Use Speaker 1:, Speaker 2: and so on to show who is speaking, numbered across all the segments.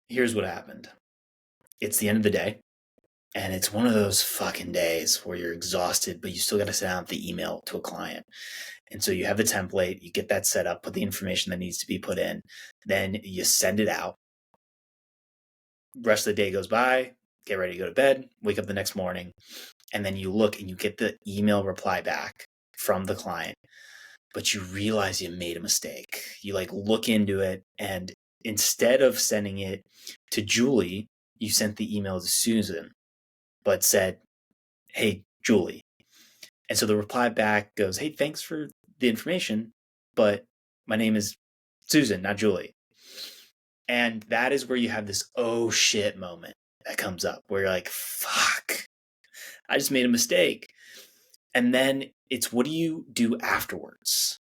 Speaker 1: Here's what happened. It's the end of the day, and it's one of those fucking days where you're exhausted, but you still got to send out the email to a client. And so you have the template, you get that set up, put the information that needs to be put in, then you send it out. Rest of the day goes by, get ready to go to bed, wake up the next morning, and then you look and you get the email reply back from the client, but you realize you made a mistake. You look into it, and instead of sending it to Julie, you sent the email to Susan, but said, "Hey, Julie." And so the reply back goes, "Hey, thanks for the information, but my name is Susan, not Julie." And that is where you have this oh shit moment that comes up where you're like, fuck, I just made a mistake. And then it's, what do you do afterwards?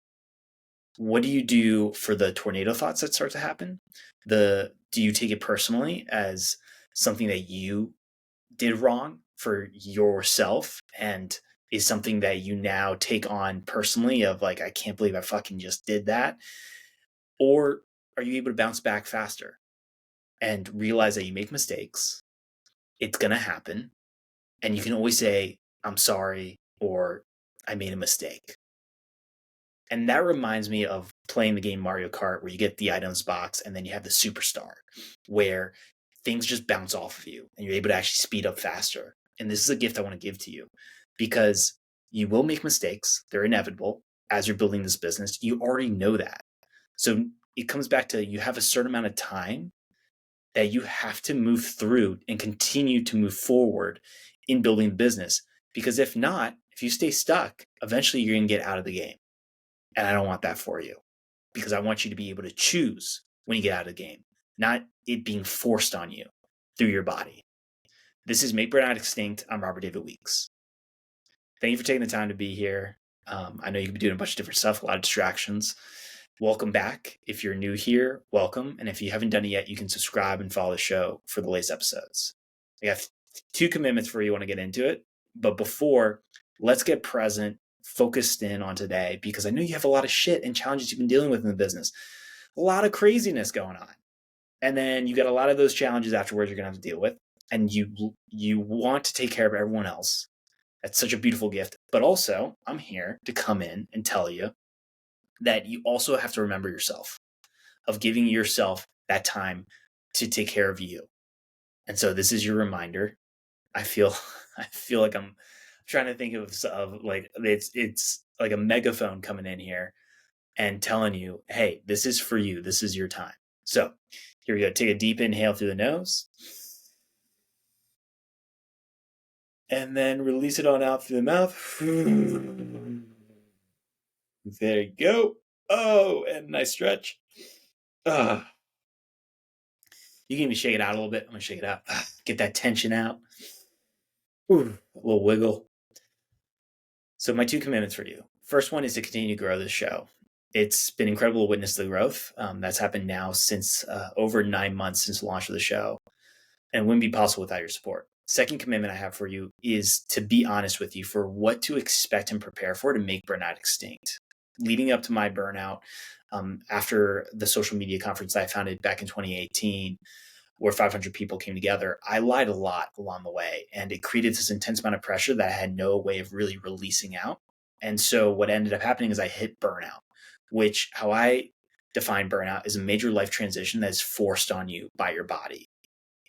Speaker 1: What do you do for the tornado thoughts that start to happen? Do you take it personally as something that you did wrong for yourself and is something that you now take on personally of like, I can't believe I fucking just did that? Or are you able to bounce back faster and realize that you make mistakes? It's going to happen. And you can always say, I'm sorry, or I made a mistake. And that reminds me of playing the game Mario Kart, where you get the items box and then you have the superstar, where things just bounce off of you and you're able to actually speed up faster. And this is a gift I want to give to you, because you will make mistakes. They're inevitable as you're building this business. You already know that. So it comes back to, you have a certain amount of time that you have to move through and continue to move forward in building the business. Because if not, if you stay stuck, eventually you're going to get out of the game. And I don't want that for you, because I want you to be able to choose when you get out of the game, not it being forced on you through your body. This is Make Burnout Extinct. I'm Robert David Weeks. Thank you for taking the time to be here. I know you could be doing a bunch of different stuff, a lot of distractions. Welcome back. If you're new here, welcome. And if you haven't done it yet, you can subscribe and follow the show for the latest episodes. I have 2 commitments for you. Want to get into it. But before, let's get present, focused in on today, because I know you have a lot of shit and challenges you've been dealing with in the business. A lot of craziness going on. And then you got a lot of those challenges afterwards you're going to have to deal with. And you want to take care of everyone else. That's such a beautiful gift. But also, I'm here to come in and tell you that you also have to remember yourself, of giving yourself that time to take care of you. And so this is your reminder. I feel like I'm trying to think of like, it's like a megaphone coming in here and telling you, hey, this is for you. This is your time. So here we go. Take a deep inhale through the nose. And then release it on out through the mouth. There you go. Oh, and nice stretch. You can even shake it out a little bit. I'm going to shake it out. Get that tension out. A little wiggle. So my 2 commitments for you. First one is to continue to grow this show. It's been incredible to witness the growth. That's happened now since over 9 months since the launch of the show. And it wouldn't be possible without your support. Second commitment I have for you is to be honest with you for what to expect and prepare for to make burnout extinct. Leading up to my burnout, after the social media conference I founded back in 2018, where 500 people came together, I lied a lot along the way, and it created this intense amount of pressure that I had no way of really releasing out. And so what ended up happening is I hit burnout, which, how I define burnout, is a major life transition that is forced on you by your body.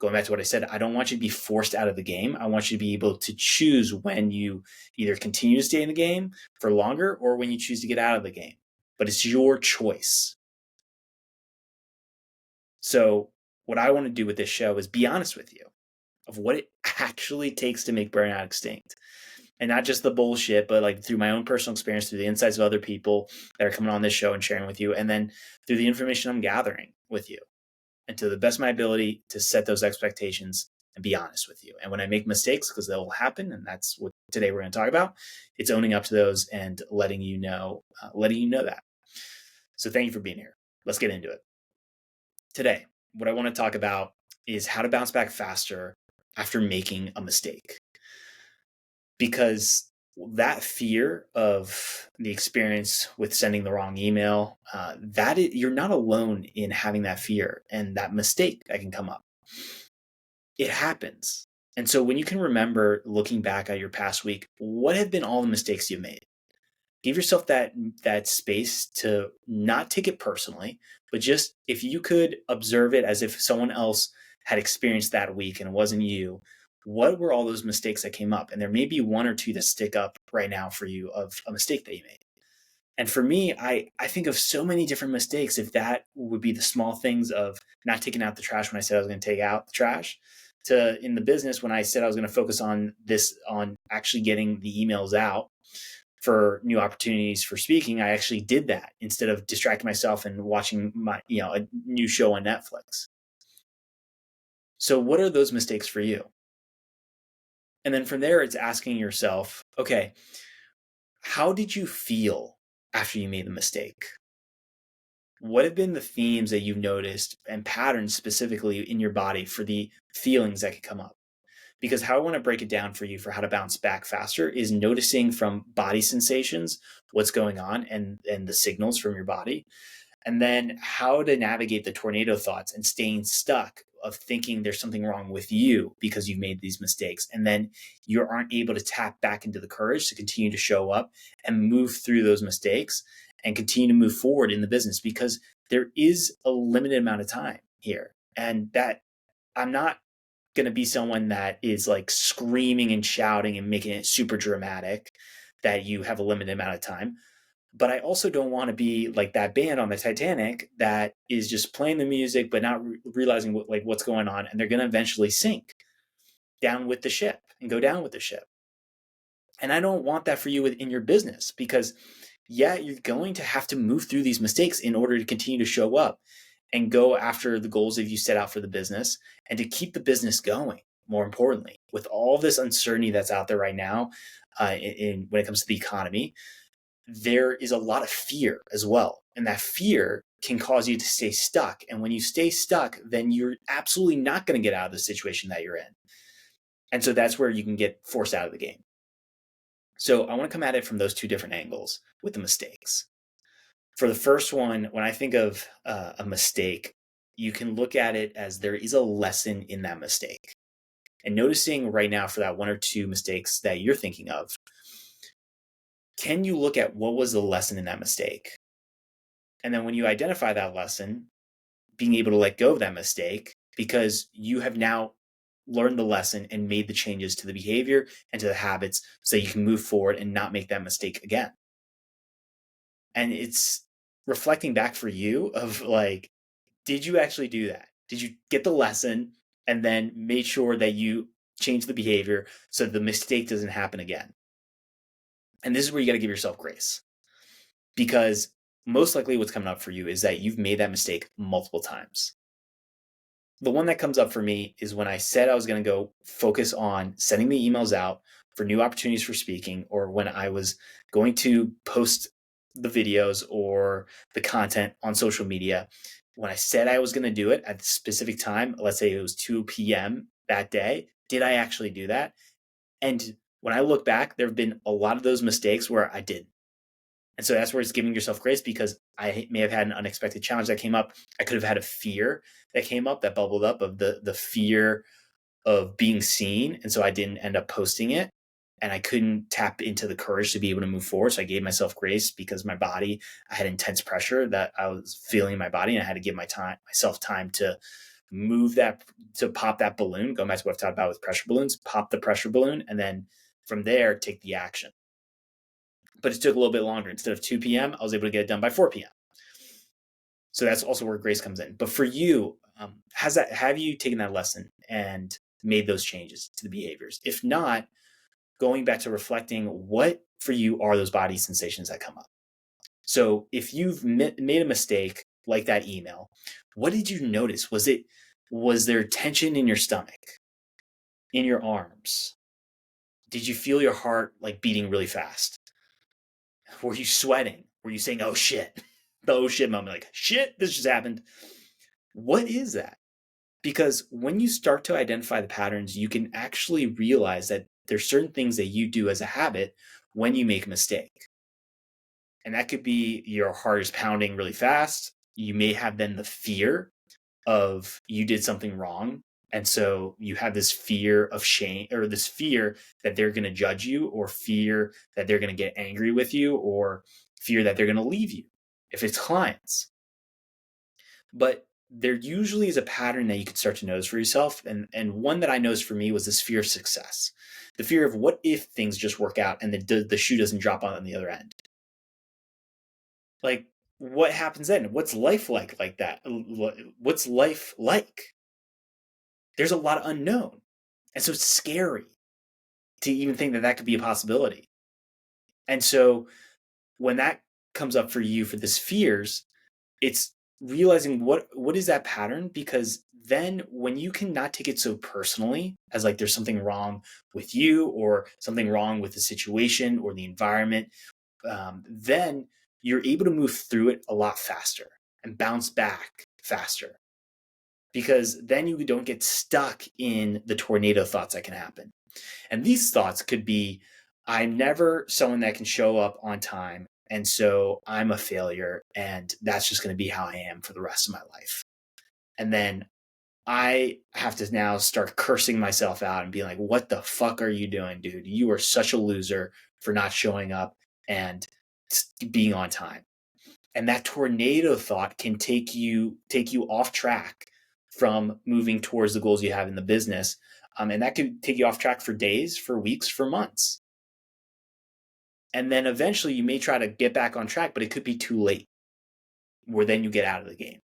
Speaker 1: Going back to what I said, I don't want you to be forced out of the game. I want you to be able to choose when you either continue to stay in the game for longer or when you choose to get out of the game. But it's your choice. So what I want to do with this show is be honest with you of what it actually takes to make burnout extinct. And not just the bullshit, but like through my own personal experience, through the insights of other people that are coming on this show and sharing with you, and then through the information I'm gathering with you. And to the best of my ability to set those expectations and be honest with you. And when I make mistakes, because they will happen, and that's what today we're going to talk about, it's owning up to those and letting you know that. So thank you for being here. Let's get into it. Today, what I want to talk about is how to bounce back faster after making a mistake. Because that fear of the experience with sending the wrong email, you're not alone in having that fear and that mistake that can come up. It happens. And so when you can remember looking back at your past week, what have been all the mistakes you've made? Give yourself that space to not take it personally, but just if you could observe it as if someone else had experienced that week and it wasn't you, what were all those mistakes that came up? And there may be one or two that stick up right now for you of a mistake that you made. And for me, I think of so many different mistakes. If that would be the small things of not taking out the trash when I said I was going to take out the trash, to in the business when I said I was going to focus on this, on actually getting the emails out for new opportunities for speaking, I actually did that instead of distracting myself and watching a new show on Netflix. So what are those mistakes for you? And then from there, it's asking yourself, okay, how did you feel after you made the mistake? What have been the themes that you've noticed and patterns specifically in your body for the feelings that could come up? Because how I want to break it down for you for how to bounce back faster is noticing from body sensations what's going on and the signals from your body, and then how to navigate the tornado thoughts and staying stuck of thinking there's something wrong with you because you've made these mistakes, and then you aren't able to tap back into the courage to continue to show up and move through those mistakes and continue to move forward in the business, because there is a limited amount of time here. And that I'm not going to be someone that is like screaming and shouting and making it super dramatic that you have a limited amount of time. But I also don't want to be like that band on the Titanic that is just playing the music, but not realizing what's going on. And they're going to eventually sink down with the ship and go down with the ship. And I don't want that for you in your business, because yeah, you're going to have to move through these mistakes in order to continue to show up and go after the goals that you set out for the business and to keep the business going. More importantly, with all this uncertainty that's out there right now, when it comes to the economy, there is a lot of fear as well. And that fear can cause you to stay stuck. And when you stay stuck, then you're absolutely not going to get out of the situation that you're in. And so that's where you can get forced out of the game. So I want to come at it from those two different angles with the mistakes. For the first one, when I think of a mistake, you can look at it as there is a lesson in that mistake. And noticing right now for that one or two mistakes that you're thinking of, can you look at what was the lesson in that mistake? And then when you identify that lesson, being able to let go of that mistake because you have now learned the lesson and made the changes to the behavior and to the habits so you can move forward and not make that mistake again. And it's reflecting back for you of like, did you actually do that? Did you get the lesson and then make sure that you change the behavior so the mistake doesn't happen again? And this is where you got to give yourself grace, because most likely what's coming up for you is that you've made that mistake multiple times. The one that comes up for me is when I said I was going to go focus on sending the emails out for new opportunities for speaking, or when I was going to post the videos or the content on social media. When I said I was going to do it at a specific time, let's say it was 2 p.m. that day, did I actually do that? And when I look back, there have been a lot of those mistakes where I didn't. And so that's where it's giving yourself grace, because I may have had an unexpected challenge that came up. I could have had a fear that came up, that bubbled up, of the fear of being seen. And so I didn't end up posting it. And I couldn't tap into the courage to be able to move forward. So I gave myself grace because my body, I had intense pressure that I was feeling in my body, and I had to give myself time to move that, to pop that balloon. Going back to what I've talked about with pressure balloons, pop the pressure balloon, and then from there, take the action. But it took a little bit longer. Instead of 2 p.m., I was able to get it done by 4 p.m. So that's also where grace comes in. But for you, have you taken that lesson and made those changes to the behaviors? If not, going back to reflecting, what for you are those body sensations that come up? So if you've made a mistake like that email, what did you notice? Was there tension in your stomach, in your arms? Did you feel your heart like beating really fast? Were you sweating? Were you saying, oh shit, the oh shit moment, like shit, this just happened? What is that? Because when you start to identify the patterns, you can actually realize that there's certain things that you do as a habit when you make a mistake. And that could be your heart is pounding really fast. You may have then the fear of you did something wrong. And so you have this fear of shame, or this fear that they're going to judge you, or fear that they're going to get angry with you, or fear that they're going to leave you if it's clients. But there usually is a pattern that you can start to notice for yourself. And one that I noticed for me was this fear of success. The fear of what if things just work out and the shoe doesn't drop on the other end? Like, what happens then? What's life like that? What's life like? There's a lot of unknown. And so it's scary to even think that that could be a possibility. And so when that comes up for you for this fears, it's realizing what is that pattern, because then when you can not take it so personally as like there's something wrong with you or something wrong with the situation or the environment, then you're able to move through it a lot faster and bounce back faster, because then you don't get stuck in the tornado thoughts that can happen. And these thoughts could be, I'm never someone that can show up on time, and so I'm a failure, and that's just going to be how I am for the rest of my life. And then I have to now start cursing myself out and being like, what the fuck are you doing, dude? You are such a loser for not showing up and being on time. And that tornado thought can take you off track from moving towards the goals you have in the business. And that could take you off track for days, for weeks, for months. And then eventually you may try to get back on track, but it could be too late, where then you get out of the game.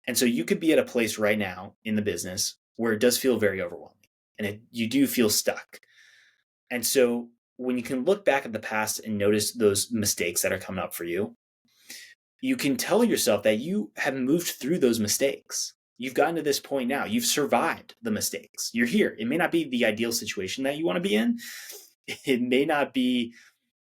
Speaker 1: And so you could be at a place right now in the business where it does feel very overwhelming and you do feel stuck. And so when you can look back at the past and notice those mistakes that are coming up for you, you can tell yourself that you have moved through those mistakes. You've gotten to this point now. You've survived the mistakes. You're here. It may not be the ideal situation that you want to be in. It may not be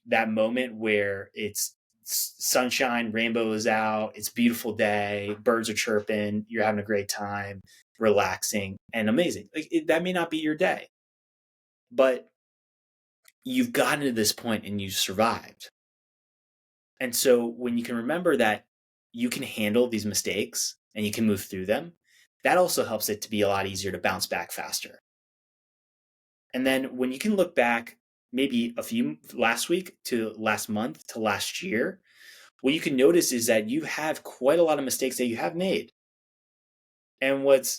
Speaker 1: that moment where it's sunshine, rainbow is out, it's a beautiful day, birds are chirping, you're having a great time, relaxing and amazing. That may not be your day, but you've gotten to this point and you've survived. And so when you can remember that you can handle these mistakes and you can move through them, that also helps it to be a lot easier to bounce back faster. And then when you can look back maybe last week to last month to last year, what you can notice is that you have quite a lot of mistakes that you have made. And what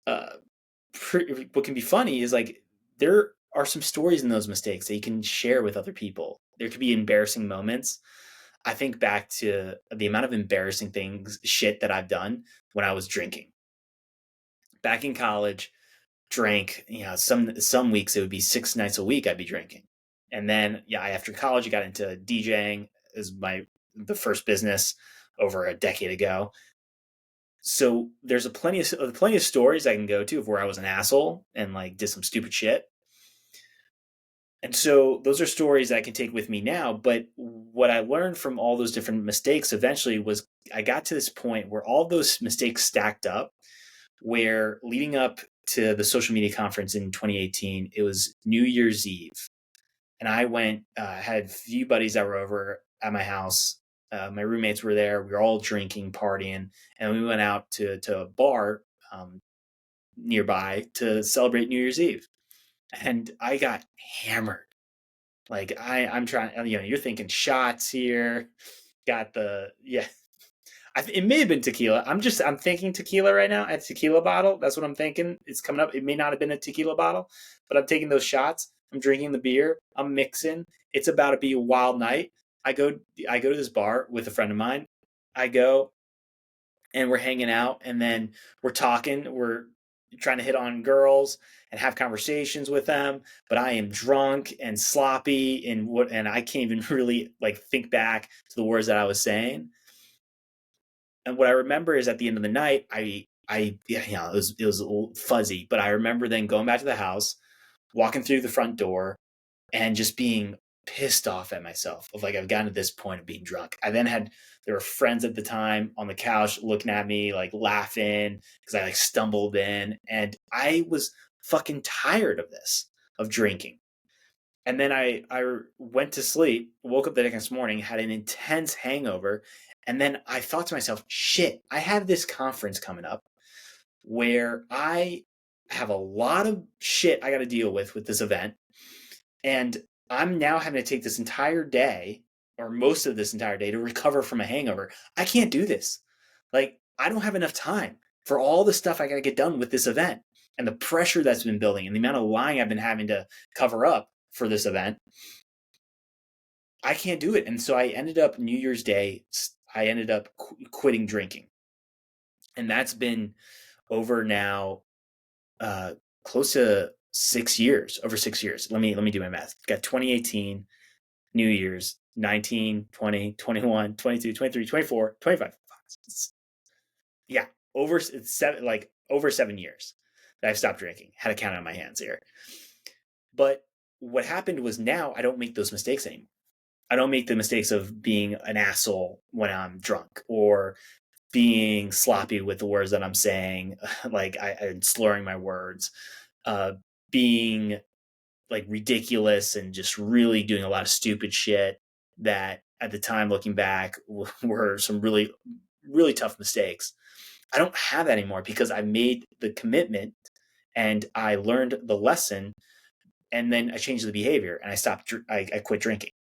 Speaker 1: can be funny is like there are some stories in those mistakes that you can share with other people. There could be embarrassing moments. I think back to the amount of embarrassing shit that I've done when I was drinking. Back in college, drank, some weeks it would be 6 nights a week I'd be drinking. And then after college I got into DJing as the first business over a decade ago. So there's plenty of stories I can go to of where I was an asshole and like did some stupid shit. And so those are stories I can take with me now. But what I learned from all those different mistakes eventually was I got to this point where all those mistakes stacked up, where leading up to the social media conference in 2018, it was New Year's Eve. And I went, had a few buddies that were over at my house. My roommates were there. We were all drinking, partying, and we went out to a bar nearby to celebrate New Year's Eve. And I got hammered. Like I'm trying, you're thinking shots here. Got it may have been tequila. I'm thinking tequila right now. A tequila bottle. That's what I'm thinking. It's coming up. It may not have been a tequila bottle, but I'm taking those shots. I'm drinking the beer. I'm mixing. It's about to be a wild night. I go to this bar with a friend of mine. I go and we're hanging out, and then we're talking. We're trying to hit on girls and have conversations with them, but I am drunk and sloppy and I can't even really like think back to the words that I was saying. And what I remember is at the end of the night, it was a little fuzzy, but I remember then going back to the house, walking through the front door, and just being pissed off at myself of like, I've gotten to this point of being drunk. There were friends at the time on the couch looking at me, like laughing because I like stumbled in, and I was fucking tired of this, of drinking. And then I went to sleep, woke up the next morning, had an intense hangover. And then I thought to myself, shit, I have this conference coming up where I have a lot of shit I got to deal with this event. And I'm now having to take this entire day or most of this entire day to recover from a hangover. I can't do this. Like, I don't have enough time for all the stuff I got to get done with this event and the pressure that's been building and the amount of lying I've been having to cover up for this event. I can't do it. And so I ended up New Year's Day, I ended up quitting drinking. And that's been over now close to 6 years, over 6 years. Let me do my math. Got 2018, New Year's, 19, 20, 21, 22, 23, 24, 25. Yeah, over 7 years that I've stopped drinking. Had to count it on my hands here. But what happened was now I don't make those mistakes anymore. I don't make the mistakes of being an asshole when I'm drunk or being sloppy with the words that I'm saying, like I'm slurring my words, being like ridiculous and just really doing a lot of stupid shit that at the time looking back were some really, really tough mistakes. I don't have that anymore because I made the commitment and I learned the lesson and then I changed the behavior and I quit drinking.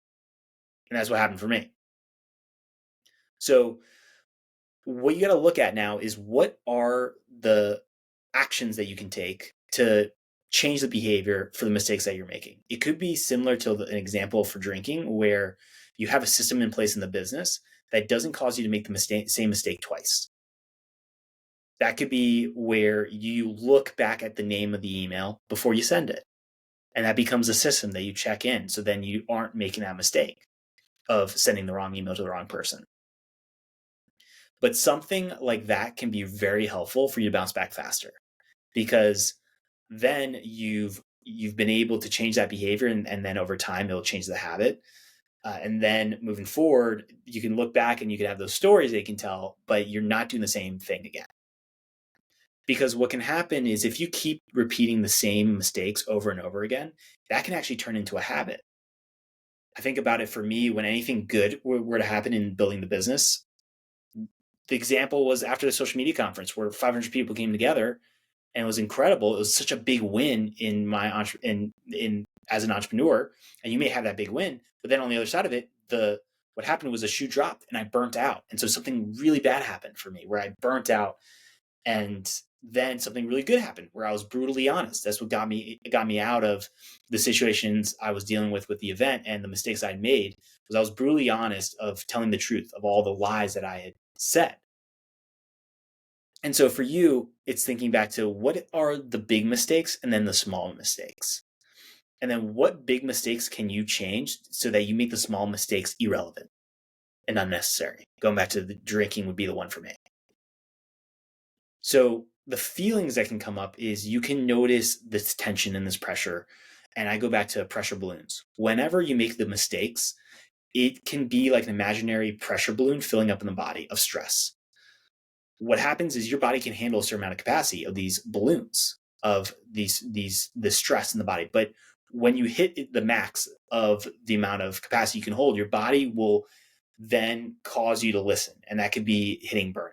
Speaker 1: And that's what happened for me. So what you got to look at now is what are the actions that you can take to change the behavior for the mistakes that you're making. It could be similar to an example for drinking where you have a system in place in the business that doesn't cause you to make the same mistake twice. That could be where you look back at the name of the email before you send it. And that becomes a system that you check in. So then you aren't making that mistake of sending the wrong email to the wrong person. But something like that can be very helpful for you to bounce back faster because then you've been able to change that behavior and then over time it'll change the habit. And then moving forward, you can look back and you can have those stories they can tell, but you're not doing the same thing again. Because what can happen is if you keep repeating the same mistakes over and over again, that can actually turn into a habit. I think about it for me when anything good were to happen in building the business. The example was after the social media conference where 500 people came together and it was incredible. It was such a big win in my as an entrepreneur, and you may have that big win, but then on the other side of it, what happened was a shoe dropped and I burnt out, and so something really bad happened for me where I burnt out, and then something really good happened where I was brutally honest. That's what got me out of the situations I was dealing with the event and the mistakes I'd made. Was I was brutally honest of telling the truth of all the lies that I had said. And so for you, it's thinking back to what are the big mistakes and then the small mistakes. And then what big mistakes can you change so that you make the small mistakes irrelevant and unnecessary? Going back to the drinking would be the one for me. So the feelings that can come up is you can notice this tension and this pressure. And I go back to pressure balloons. Whenever you make the mistakes, it can be like an imaginary pressure balloon filling up in the body of stress. What happens is your body can handle a certain amount of capacity of these balloons of the stress in the body. But when you hit the max of the amount of capacity you can hold, your body will then cause you to listen. And that could be hitting burnout.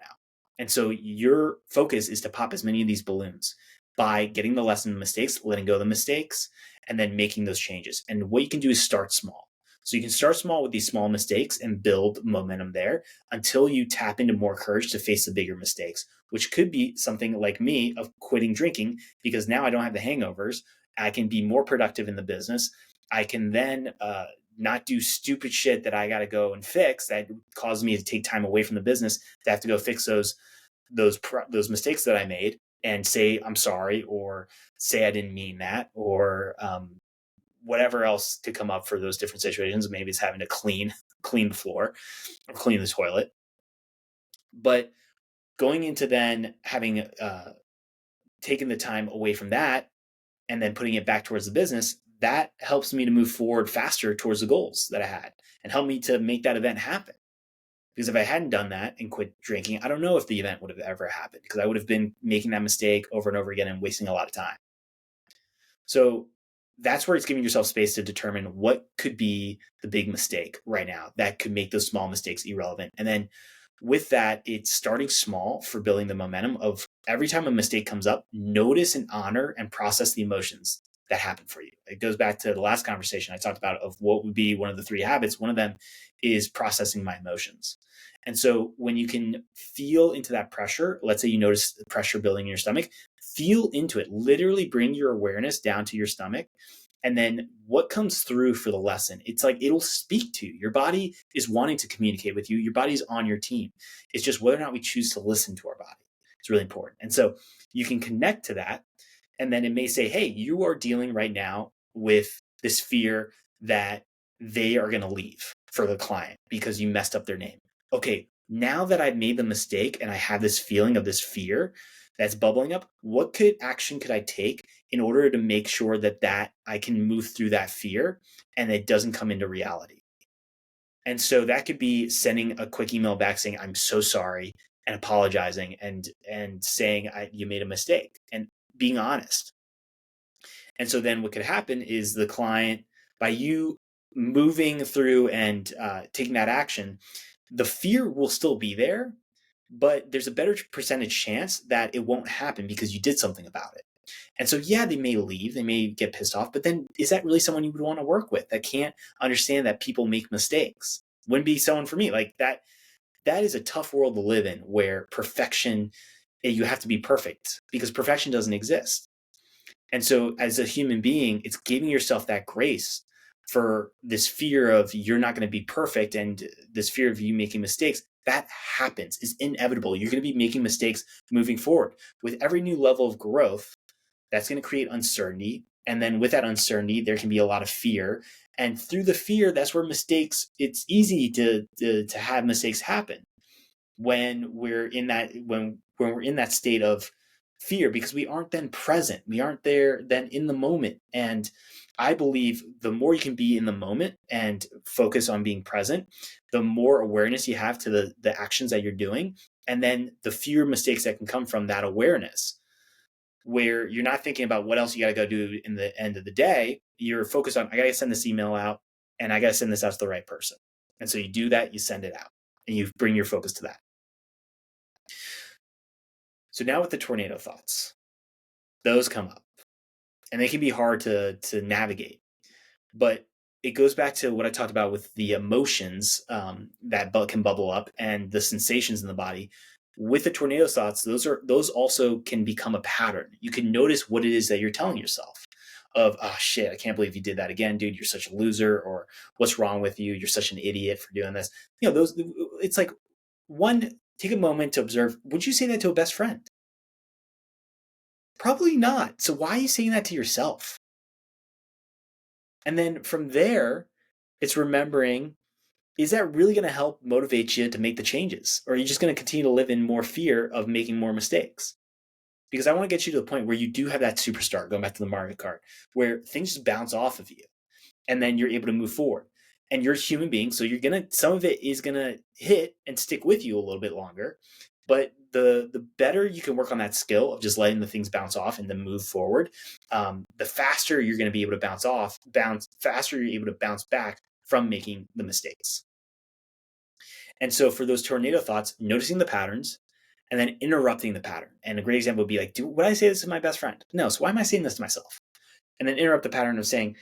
Speaker 1: And so your focus is to pop as many of these balloons by getting the lesson of mistakes, letting go of the mistakes, and then making those changes. And what you can do is start small. So you can start small with these small mistakes and build momentum there until you tap into more courage to face the bigger mistakes, which could be something like me of quitting drinking because now I don't have the hangovers. I can be more productive in the business. I can then not do stupid shit that I got to go and fix that caused me to take time away from the business to have to go fix those mistakes that I made and say I'm sorry or say I didn't mean that or whatever else could come up for those different situations. Maybe it's having to clean the floor or clean the toilet. But going into then having taken the time away from that and then putting it back towards the business, that helps me to move forward faster towards the goals that I had and help me to make that event happen. Because if I hadn't done that and quit drinking, I don't know if the event would have ever happened because I would have been making that mistake over and over again and wasting a lot of time. So that's where it's giving yourself space to determine what could be the big mistake right now that could make those small mistakes irrelevant. And then with that, it's starting small for building the momentum of every time a mistake comes up, notice and honor and process the emotions that happen for you. It goes back to the last conversation I talked about of what would be one of the 3 habits. One of them is processing my emotions. And so when you can feel into that pressure, let's say you notice the pressure building in your stomach, feel into it, literally bring your awareness down to your stomach. And then what comes through for the lesson, it's like it'll speak to you. Your body is wanting to communicate with you. Your body's on your team. It's just whether or not we choose to listen to our body. It's really important. And so you can connect to that. And then it may say, hey, you are dealing right now with this fear that they are going to leave for the client because you messed up their name. Okay, now that I've made the mistake and I have this feeling of this fear that's bubbling up, what action could I take in order to make sure that I can move through that fear and it doesn't come into reality? And so that could be sending a quick email back saying, I'm so sorry, and apologizing and saying you made a mistake and being honest. And so then what could happen is the client, by you moving through and taking that action, the fear will still be there, but there's a better percentage chance that it won't happen because you did something about it. And so, yeah, they may leave, they may get pissed off, but then is that really someone you would want to work with that can't understand that people make mistakes? Wouldn't be someone for me. Like that is a tough world to live in where perfection, you have to be perfect because perfection doesn't exist. And so as a human being, it's giving yourself that grace for this fear of you're not going to be perfect and this fear of you making mistakes. That happens, is inevitable. You're going to be making mistakes moving forward. With every new level of growth, that's going to create uncertainty. And then with that uncertainty, there can be a lot of fear. And through the fear, that's where mistakes, it's easy to have mistakes happen when we're in that state of fear, because we aren't then present. We aren't there then in the moment. And I believe the more you can be in the moment and focus on being present, the more awareness you have to the actions that you're doing. And then the fewer mistakes that can come from that awareness, where you're not thinking about what else you got to go do in the end of the day. You're focused on, I got to send this email out and I got to send this out to the right person. And so you do that, you send it out and you bring your focus to that. So now with the tornado thoughts, those come up and they can be hard to navigate, but it goes back to what I talked about with the emotions that can bubble up and the sensations in the body. With the tornado thoughts, those also can become a pattern. You can notice what it is that you're telling yourself of, oh shit, I can't believe you did that again, dude. You're such a loser, or what's wrong with you? You're such an idiot for doing this. It's like take a moment to observe. Would you say that to a best friend? Probably not. So why are you saying that to yourself? And then from there, it's remembering, is that really going to help motivate you to make the changes? Or are you just going to continue to live in more fear of making more mistakes? Because I want to get you to the point where you do have that superstar, going back to the Mario Kart, where things just bounce off of you and then you're able to move forward. And you're a human being, so some of it is gonna hit and stick with you a little bit longer. But the better you can work on that skill of just letting the things bounce off and then move forward, the faster you're going to be able to faster you're able to bounce back from making the mistakes. And so for those tornado thoughts, noticing the patterns and then interrupting the pattern. And a great example would be like, would I say this to my best friend? No. So why am I saying this to myself? And then interrupt the pattern of saying,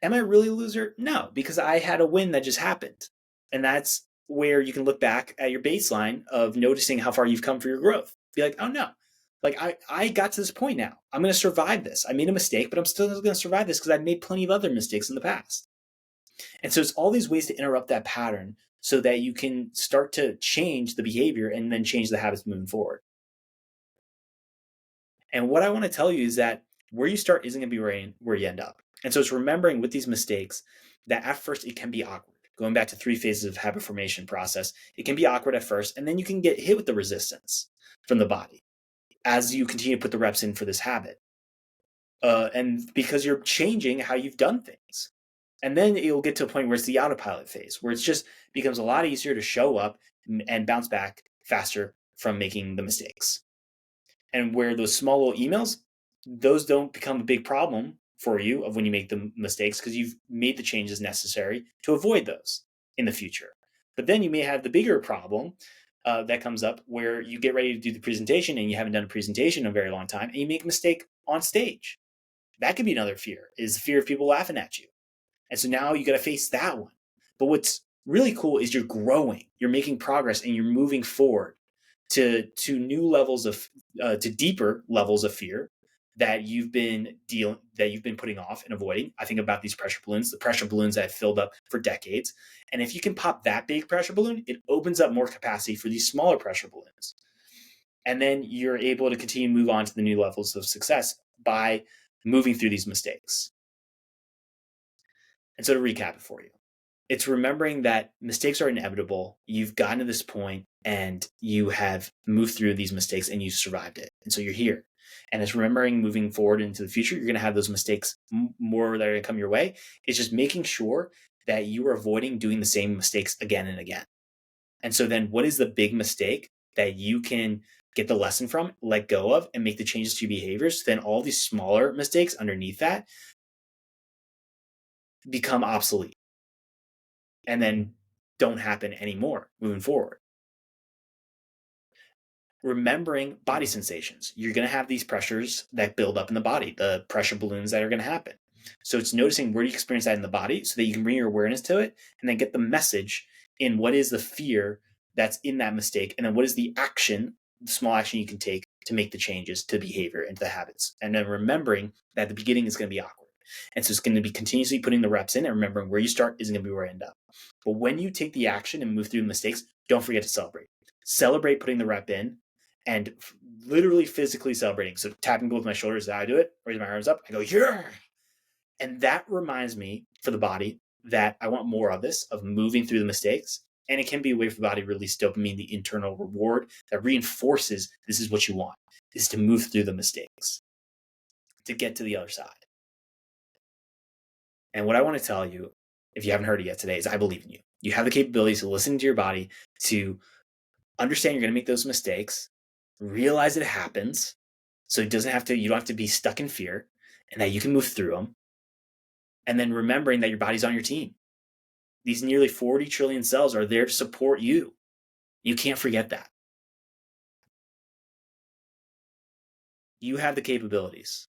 Speaker 1: am I really a loser? No, because I had a win that just happened. And that's where you can look back at your baseline of noticing how far you've come for your growth. Be like, oh no, like I got to this point now. I'm going to survive this. I made a mistake, but I'm still going to survive this because I've made plenty of other mistakes in the past. And so it's all these ways to interrupt that pattern so that you can start to change the behavior and then change the habits moving forward. And what I want to tell you is that where you start isn't going to be where you end up. And so it's remembering with these mistakes that at first it can be awkward. Going back to 3 phases of habit formation process, it can be awkward at first, and then you can get hit with the resistance from the body as you continue to put the reps in for this habit. And because you're changing how you've done things. And then it'll get to a point where it's the autopilot phase, where it just becomes a lot easier to show up and bounce back faster from making the mistakes. And where those small little emails, those don't become a big problem for you of when you make the mistakes because you've made the changes necessary to avoid those in the future. But then you may have the bigger problem that comes up where you get ready to do the presentation and you haven't done a presentation in a very long time and you make a mistake on stage. That could be another fear, is the fear of people laughing at you. And so now you got to face that one. But what's really cool is you're growing, you're making progress, and you're moving forward to new levels of to deeper levels of fear that you've been putting off and avoiding. I think about these pressure balloons, the pressure balloons that I've filled up for decades. And if you can pop that big pressure balloon, it opens up more capacity for these smaller pressure balloons. And then you're able to continue to move on to the new levels of success by moving through these mistakes. And so to recap it for you, it's remembering that mistakes are inevitable. You've gotten to this point and you have moved through these mistakes and you've survived it. And so you're here. And it's remembering moving forward into the future, you're going to have those mistakes more that are going to come your way. It's just making sure that you are avoiding doing the same mistakes again and again. And so then what is the big mistake that you can get the lesson from, let go of, and make the changes to your behaviors? Then all these smaller mistakes underneath that become obsolete and then don't happen anymore moving forward. Remembering body sensations. You're going to have these pressures that build up in the body, the pressure balloons that are going to happen. So it's noticing where you experience that in the body so that you can bring your awareness to it and then get the message in what is the fear that's in that mistake. And then what is the action, the small action you can take to make the changes to behavior and to the habits. And then remembering that the beginning is going to be awkward. And so it's going to be continuously putting the reps in and remembering where you start isn't going to be where you end up. But when you take the action and move through the mistakes, don't forget to celebrate. Celebrate putting the rep in and literally physically celebrating. So tapping both my shoulders as I do it, raise my arms up, I go, yeah. And that reminds me for the body that I want more of this, of moving through the mistakes. And it can be a way for the body to release dopamine, the internal reward that reinforces this is what you want, is to move through the mistakes, to get to the other side. And what I want to tell you, if you haven't heard it yet today, is I believe in you. You have the capabilities to listen to your body, to understand you're going to make those mistakes, realize it happens, so you don't have to be stuck in fear, and that you can move through them. And then remembering that your body's on your team. These nearly 40 trillion cells are there to support you. You can't forget that. You have the capabilities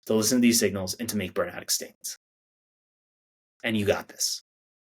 Speaker 1: to listen to these signals and to make burnout extinct. And you got this.